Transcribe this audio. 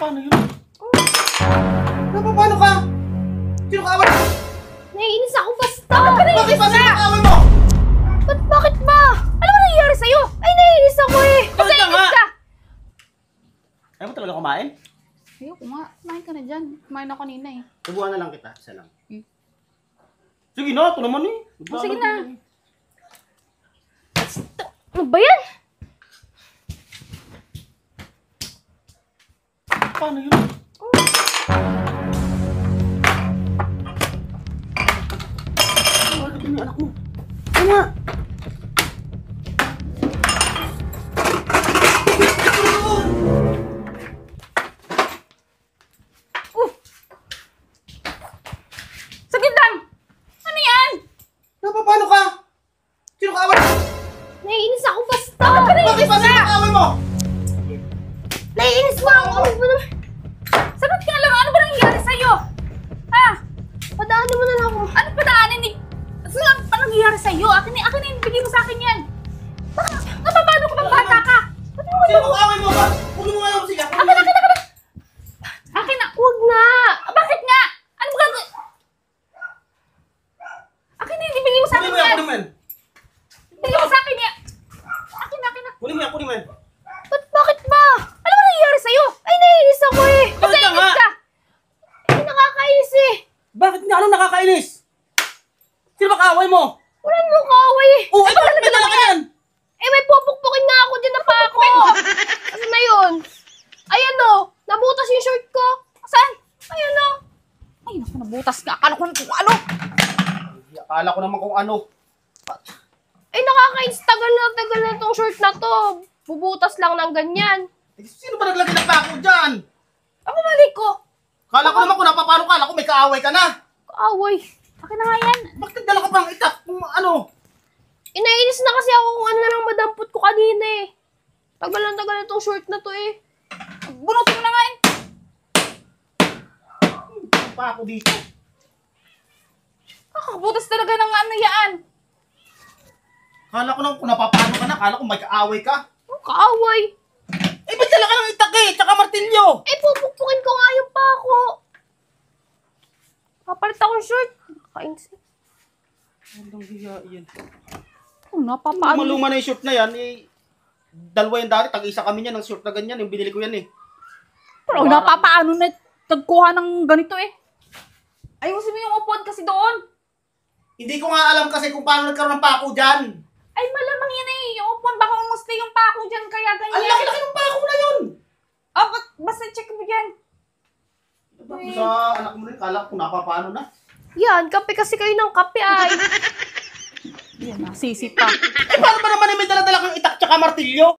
Paano yun? Paano ka? Sino ka away? Naiinis ako basta! Bakit ba? Sino ka away mo? Bakit ba? Ano ba nangyayari sa'yo? Ay, naiinis ako eh! Bakit ka nga? ka! Ayaw mo talaga kumain? Ayoko nga. Kumain ka na dyan. Kumain ako kanina eh. Subuhan na lang kita. Isa lang. Sige na, ito naman eh. Sige na. Ano ba yan? Paano yun? Bakit yung anak mo? Ano nga? Saglit lang! Ano yan? Paano ka? Sino ka away? Naiinis ako basta! Bakit ba? Sino ka away mo? Naiinis ba ako? Ano ba naman? Sagot ka lang. Ano ba nangyayari sa'yo? Ha? Padaanin mo na lang ako. Ano pa daanin ni... Sino pa nangyayari sa'yo? Akin na bigay mo sa akin yan. Baka, napapano ka bang bata ka? Sino ka away mo ba? Huwag mo nga ako siya. Akin na. Huwag nga! Bakit nga? Ano ba gagawin? Akin na, ibigay mo sa akin yan. Kunin mo yan. Bigay mo sa akin yan. Akin na. Kunin mo yan. Bakit ba? Ano ba nangyayari sa'yo? Ay, naiinis ako eh! Bakit ka nga? Ay, nakakainis eh! Bakit nga? Anong nakakainis? Sino ba kaaway mo? Wala mo kaaway eh! Oo, ay bakit may dala ka yan? Eh, may pupukpukin na ako dyan na pa ako! Ano na yun? Ayan o! Nabutas yung short ko! Saan? Ayan o! Ay, naku, nabutas ka. Akala ko kung ano. Akala ko naman kung ano. Ay, nakakainis. Tagal na tong short na to. Bubutas lang ng ganyan. Sino ba naglagay ng pako dyan? Ako mali ko. Kala ko naman kung napapano ka. Kala ko may kaaway ka na. Kaaway. Akin na nga yan. Bakit dala ka pang itak kung ano? Inainis na kasi ako kung ano na lang madampot ko kanina eh. Tagal na tong short na to eh. Bunutin mo na nga yan. Pako dito. Nakakabutas talaga ng ano yan. Kala ko naman kung napapano ka na. Kala ko may kaaway ka. Ang kaaway. Eh, ba't dala ka ng itak eh? Tsaka martilyo. Eh, pupukpukin ko nga yung pako. Papalit akong short. Nakakainis eh. Anong hiya yan? Oh, napapaano. Luma na yung short na yan eh. Dalawa yung dati. Tag-isa kami niyan ng short na ganyan. Yung binili ko yan eh. Pero napapaano na tagkuha ng ganito eh. Ayusin mo yung upuan kasi doon. Hindi ko nga alam kasi kung paano nagkaroon ng pako dyan. Ay, malamang yan eh. Yung upuan, baka umusta yung pako dyan, kaya ganyan. Ang laki-laki ng pako na yun. Oh, basta check mo dyan. Sa anak mo rin, kala ko kung napapano na. Yan, kape kasi kayo ng kape ay. Yan, nasisi pa. Eh, paano ba naman may dala-dala kang itak tsaka martilyo?